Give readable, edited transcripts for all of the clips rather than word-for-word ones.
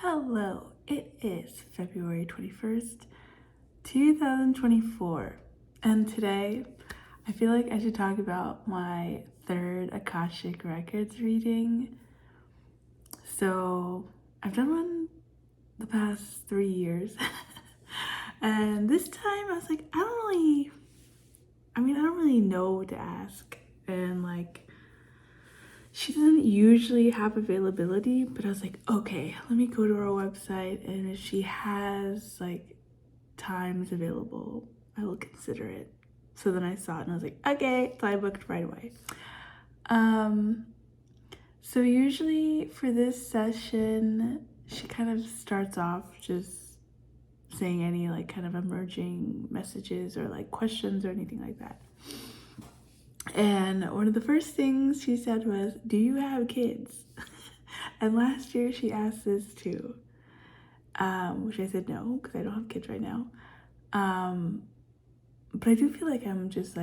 Hello, it is February 21st, 2024, and today I feel like I should talk about my third Akashic Records reading. So, I've done one the past 3 years, and this time I was like, I don't really know what to ask, and she doesn't usually have availability, but I was like, okay, let me go to her website, and if she has times available, I will consider it. So then I saw it and I was like, okay, so I booked right away. So usually for this session, she kind of starts off just saying any kind of emerging messages or questions or anything like that. And one of the first things she said was, do you have kids? And last year she asked this too, which I said no, because I don't have kids right now. But I do feel like I'm just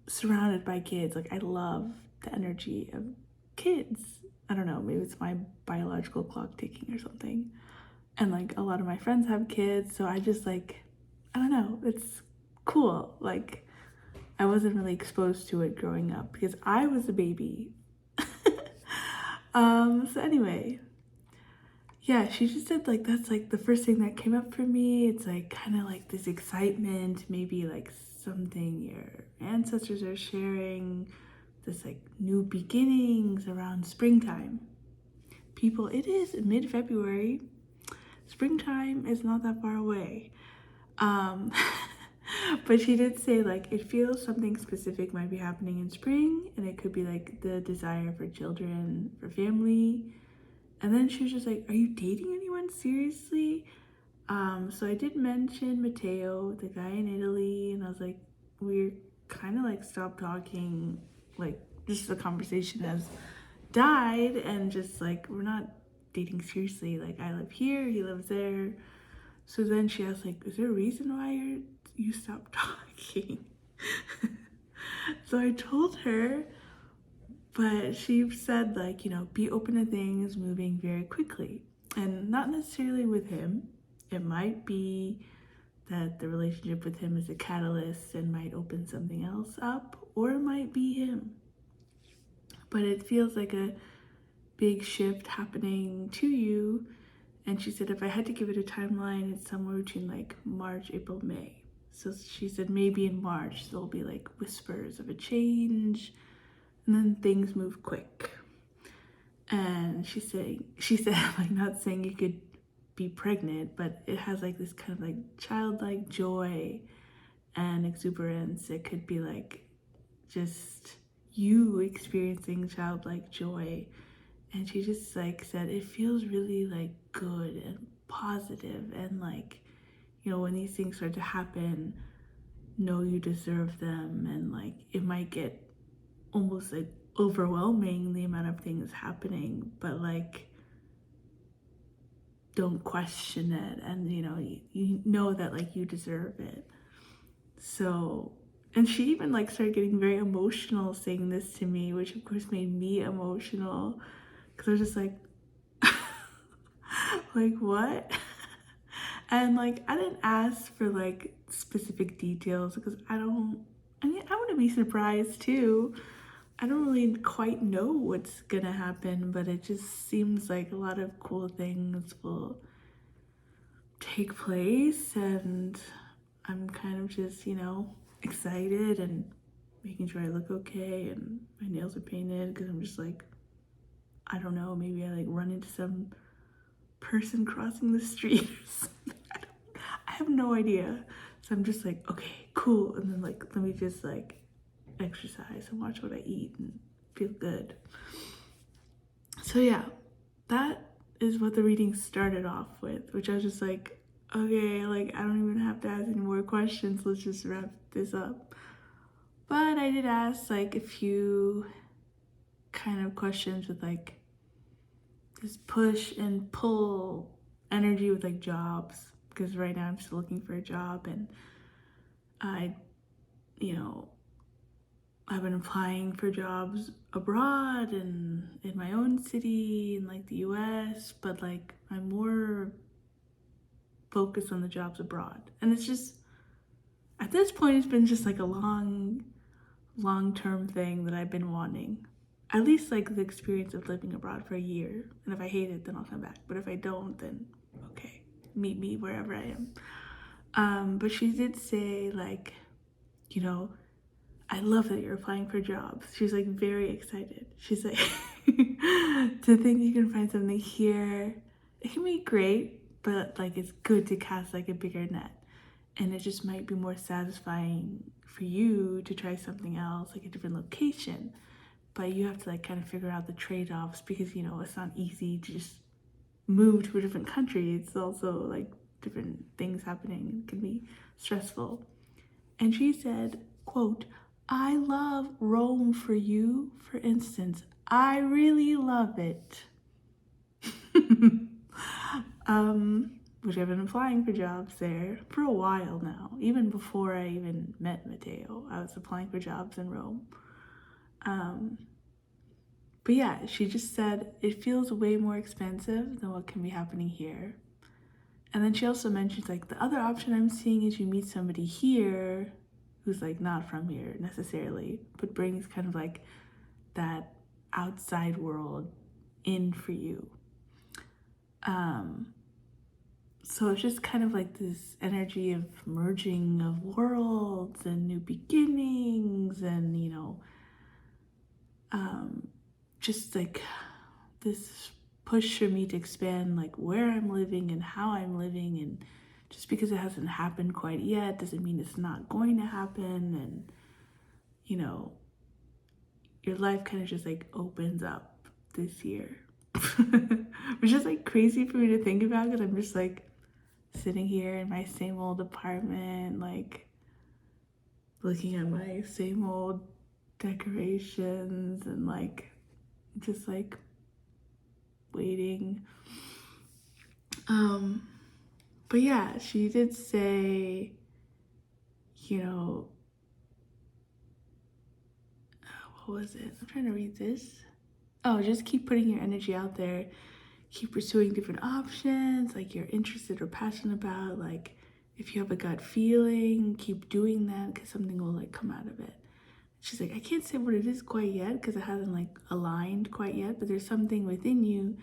surrounded by kids. I love the energy of kids. I don't know, maybe it's my biological clock ticking or something. And a lot of my friends have kids, so I just I don't know, it's cool. I wasn't really exposed to it growing up because I was a baby. So anyway, yeah, she just said that's the first thing that came up for me. It's kind of this excitement, maybe something your ancestors are sharing, this new beginnings around springtime. People, it is mid-February. Springtime is not that far away. But she did say it feels something specific might be happening in spring, and it could be the desire for children, for family. And then she was just like, are you dating anyone seriously? So I did mention Matteo, the guy in Italy, and I was like, we're kind of stopped talking, just the conversation has died, and just we're not dating seriously. I live here, he lives there. So then she asked is there a reason why you stopped talking? So I told her, but she said be open to things moving very quickly, and not necessarily with him. It might be that the relationship with him is a catalyst and might open something else up, or it might be him. But it feels like a big shift happening to you. And she said if I had to give it a timeline, it's somewhere between March, April, May. So she said maybe in March there'll be whispers of a change, and then things move quick. And she said not saying you could be pregnant, but it has this kind of childlike joy and exuberance. It could be just you experiencing childlike joy. And she just said it feels really good and positive, and when these things start to happen, know you deserve them. And it might get almost overwhelming, the amount of things happening, but don't question it, and you know that you deserve it. So, and she even started getting very emotional saying this to me, which of course made me emotional, because I was just what? And I didn't ask for specific details, because I want to be surprised too. I don't really quite know what's gonna happen, but it just seems a lot of cool things will take place, and I'm kind of just, excited and making sure I look okay and my nails are painted, because I'm just I don't know, maybe I run into some person crossing the street or something. I have no idea. So I'm just okay, cool. And then let me just exercise and watch what I eat and feel good. So yeah, that is what the reading started off with, which I was just okay, I don't even have to ask any more questions. Let's just wrap this up. But I did ask a few kind of questions with this push and pull energy with jobs, because right now I'm still looking for a job, and I've been applying for jobs abroad and in my own city in the US, but I'm more focused on the jobs abroad. And it's just, at this point, it's been just like a long-term thing that I've been wanting. At least like the experience of living abroad for a year. And if I hate it, then I'll come back. But if I don't, then okay, meet me wherever I am. But she did say like, you know, I love that you're applying for jobs. She's like very excited. She's like, to think you can find something here, it can be great, but like it's good to cast like a bigger net. And it just might be more satisfying for you to try something else, like a different location. But you have to like kind of figure out the trade-offs because, you know, it's not easy to just move to a different country. It's also like different things happening. It can be stressful. And she said, quote, I love Rome for you, for instance. I really love it. Which I've been applying for jobs there for a while now. Even before I even met Matteo, I was applying for jobs in Rome. But yeah, she just said it feels way more expensive than what can be happening here. And then she also mentions like the other option I'm seeing is you meet somebody here who's like not from here necessarily, but brings kind of like that outside world in for you. So it's just kind of like this energy of merging of worlds and new beginnings and, you know, just like this push for me to expand like where I'm living and how I'm living. And just because it hasn't happened quite yet doesn't mean it's not going to happen. And, you know, your life kind of just like opens up this year. Which is like crazy for me to think about because I'm just like sitting here in my same old apartment, like looking at my same old decorations and like just like waiting. But yeah, she did say, you know, what was it? I'm trying to read this. Oh, just keep putting your energy out there. Keep pursuing different options like you're interested or passionate about. Like if you have a gut feeling, keep doing that because something will like come out of it. She's like, I can't say what it is quite yet because it hasn't like aligned quite yet, but there's something within you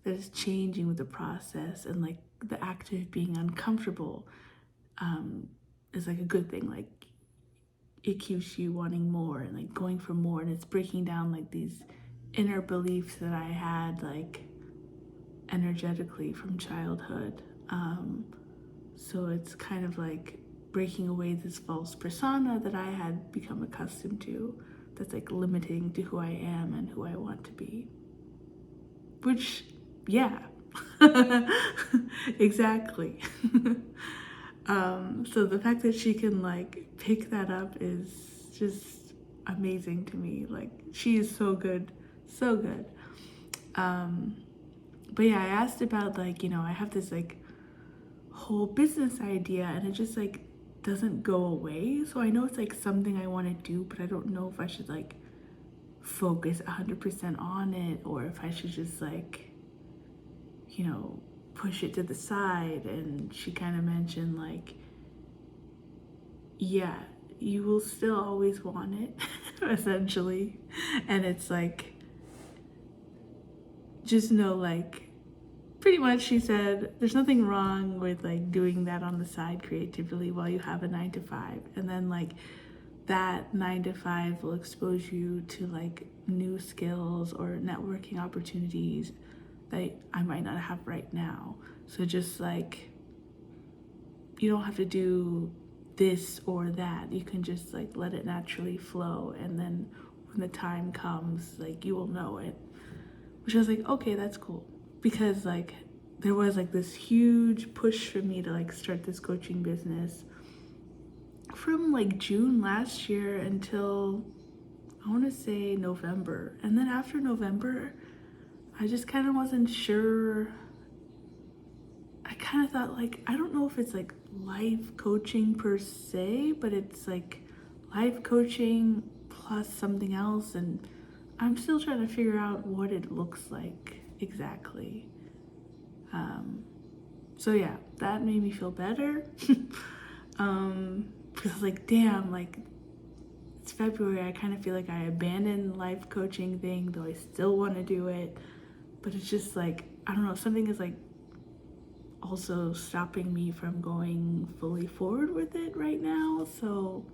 that is changing with the process, and like the act of being uncomfortable is like a good thing. Like it keeps you wanting more and like going for more, and it's breaking down like these inner beliefs that I had like energetically from childhood. So it's kind of like breaking away this false persona that I had become accustomed to that's like limiting to who I am and who I want to be. Which, yeah, exactly. So the fact that she can like pick that up is just amazing to me. Like she is so good, so good. But yeah, I asked about like, you know, I have this like whole business idea and it just like doesn't go away. So I know it's like something I want to do, but I don't know if I should like focus 100% on it or if I should just like, you know, push it to the side. And she kind of mentioned like, yeah, you will still always want it essentially. And it's like, just know like, pretty much she said there's nothing wrong with like doing that on the side creatively while you have a 9 to 5, and then like that 9 to 5 will expose you to like new skills or networking opportunities that I might not have right now. So just like you don't have to do this or that, you can just like let it naturally flow, and then when the time comes like you will know it. Which I was like, okay, that's cool, because like there was like this huge push for me to like start this coaching business from like June last year until I want to say November. And then after November, I just kind of wasn't sure. I kind of thought like, I don't know if it's like life coaching per se, but it's like life coaching plus something else. And I'm still trying to figure out what it looks like exactly. So yeah, that made me feel better. Because like, damn, like it's February. I kind of feel like I abandoned life coaching thing, though I still want to do it. But it's just like, I don't know, something is like also stopping me from going fully forward with it right now. So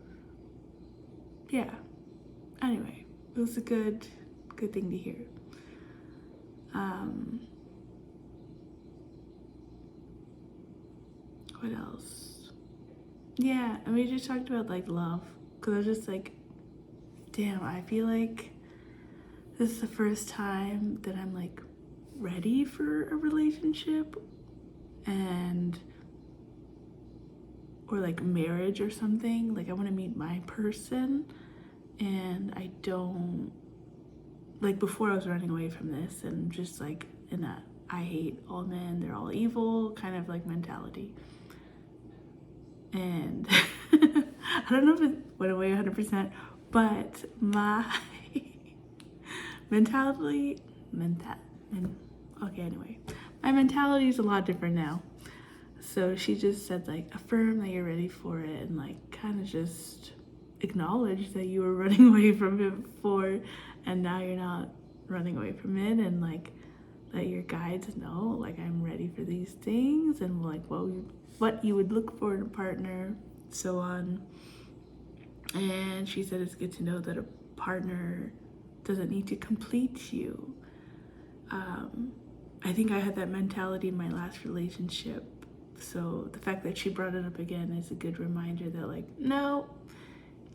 yeah. Anyway, it was a good thing to hear. What else? Yeah, and we just talked about like love, because I was just like, damn, I feel like this is the first time that I'm like ready for a relationship, and or like marriage or something. Like I want to meet my person, and I don't, like before I was running away from this and just like in that I hate all men, they're all evil kind of like mentality. And I don't know if it went away 100%, but my mentality, okay, anyway, my mentality is a lot different now. So she just said like, affirm that you're ready for it, and like kind of just acknowledge that you were running away from it before, and now you're not running away from it, and like let your guides know like I'm ready for these things, and like what you would look for in a partner, so on. And she said it's good to know that a partner doesn't need to complete you. I think I had that mentality in my last relationship. So the fact that she brought it up again is a good reminder that like, no,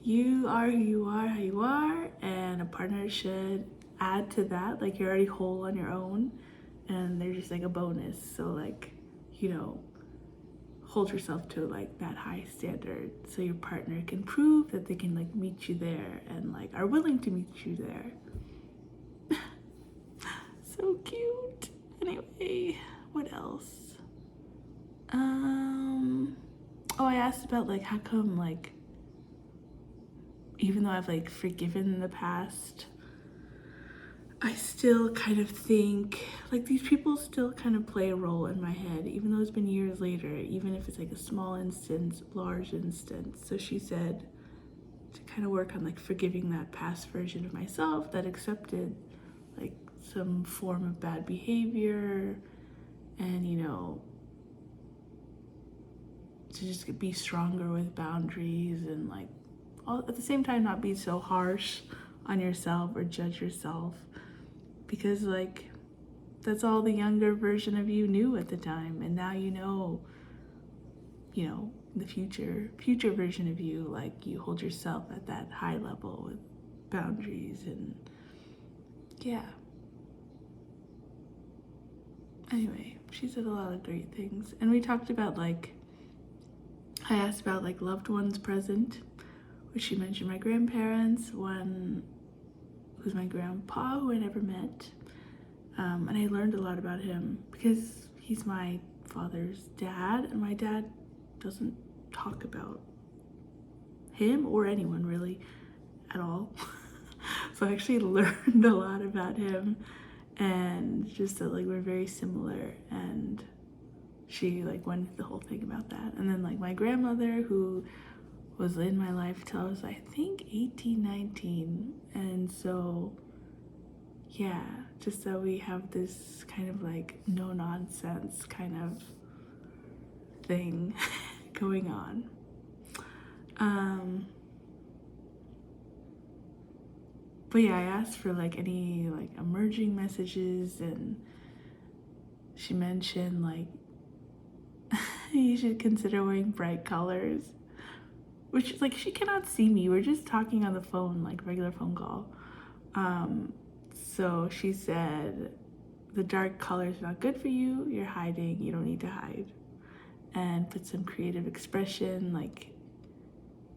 you are who you are, how you are, and a partner should add to that. Like you're already whole on your own, and they're just like a bonus. So like, you know, hold yourself to like that high standard so your partner can prove that they can like meet you there and like are willing to meet you there. So cute. Anyway, what else? Oh, I asked about like how come like even though I've like forgiven in the past, I still kind of think like these people still kind of play a role in my head, even though it's been years later, even if it's like a small instance, large instance. So she said to kind of work on like forgiving that past version of myself that accepted like some form of bad behavior, and you know, to just be stronger with boundaries, and like all, at the same time not be so harsh on yourself or judge yourself, because like that's all the younger version of you knew at the time, and now you know the future version of you, like you hold yourself at that high level with boundaries. And yeah, anyway, she said a lot of great things, and we talked about like, I asked about like loved ones present, which she mentioned my grandparents, one who's my grandpa who I never met, and I learned a lot about him because he's my father's dad, and my dad doesn't talk about him or anyone really at all. So I actually learned a lot about him, and just that like we're very similar, and she like went the whole thing about that. And then like my grandmother, who was in my life till I was I think 18, 19, and so yeah, just that we have this kind of like no nonsense kind of thing going on. But yeah, I asked for like any like emerging messages, and she mentioned like you should consider wearing bright colors, which like she cannot see me. We're just talking on the phone, like regular phone call. So she said the dark color is not good for you. You're hiding. You don't need to hide. And put some creative expression. Like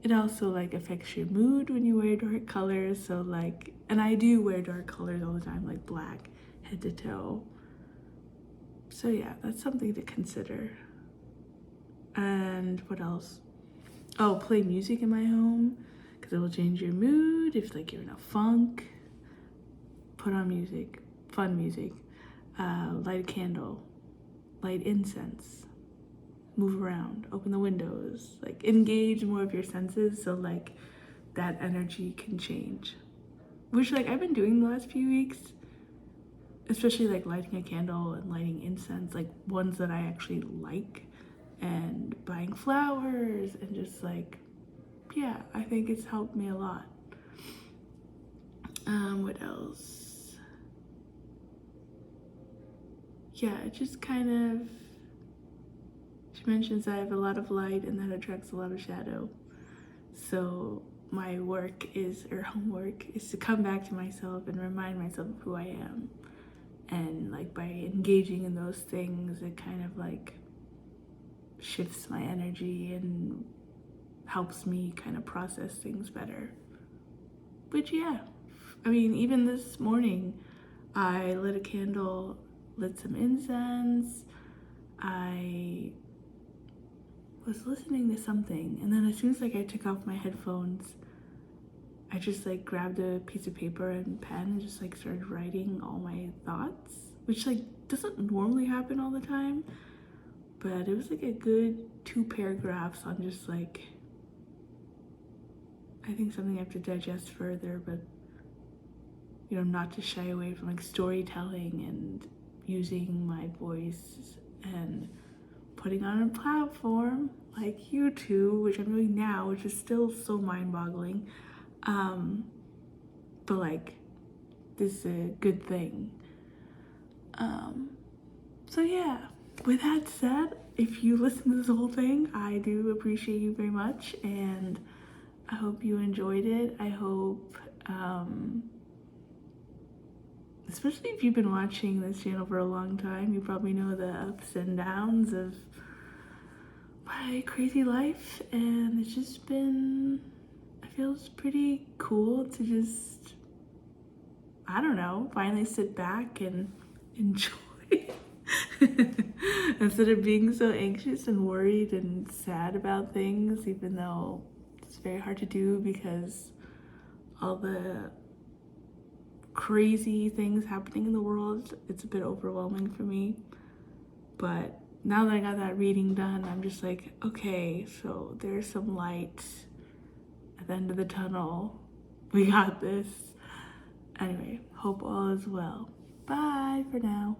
it also like affects your mood when you wear dark colors. So like, and I do wear dark colors all the time, like black head to toe. So yeah, that's something to consider. And what else? Oh, play music in my home, because it will change your mood. If like you're in a funk, put on music, fun music. Light a candle, light incense, move around, open the windows, like engage more of your senses so like that energy can change. Which like I've been doing the last few weeks, especially like lighting a candle and lighting incense, like ones that I actually like, and buying flowers and just like, yeah, I think it's helped me a lot. What else? Yeah, it just kind of, she mentions I have a lot of light and that attracts a lot of shadow. So my work is, or homework, is to come back to myself and remind myself of who I am. And like by engaging in those things, it kind of like shifts my energy and helps me kind of process things better. But yeah, I mean, even this morning, I lit a candle, lit some incense. I was listening to something, and then as soon as like I took off my headphones, I just like grabbed a piece of paper and pen and just like started writing all my thoughts, which like doesn't normally happen all the time, but it was like a good 2 paragraphs on just like, I think something I have to digest further, but you know, not to shy away from like storytelling and using my voice and putting on a platform like YouTube, which I'm doing now, which is still so mind-boggling. But like, this is a good thing. So yeah, with that said, if you listen to this whole thing, I do appreciate you very much, and I hope you enjoyed it. I hope, especially if you've been watching this channel for a long time, you probably know the ups and downs of my crazy life, and it's just been, it feels pretty cool to just, I don't know, finally sit back and enjoy instead of being so anxious and worried and sad about things, even though it's very hard to do because all the crazy things happening in the world, it's a bit overwhelming for me. But now that I got that reading done, I'm just like, okay, so there's some light at the end of the tunnel. We got this. Anyway, hope all is well. Bye for now.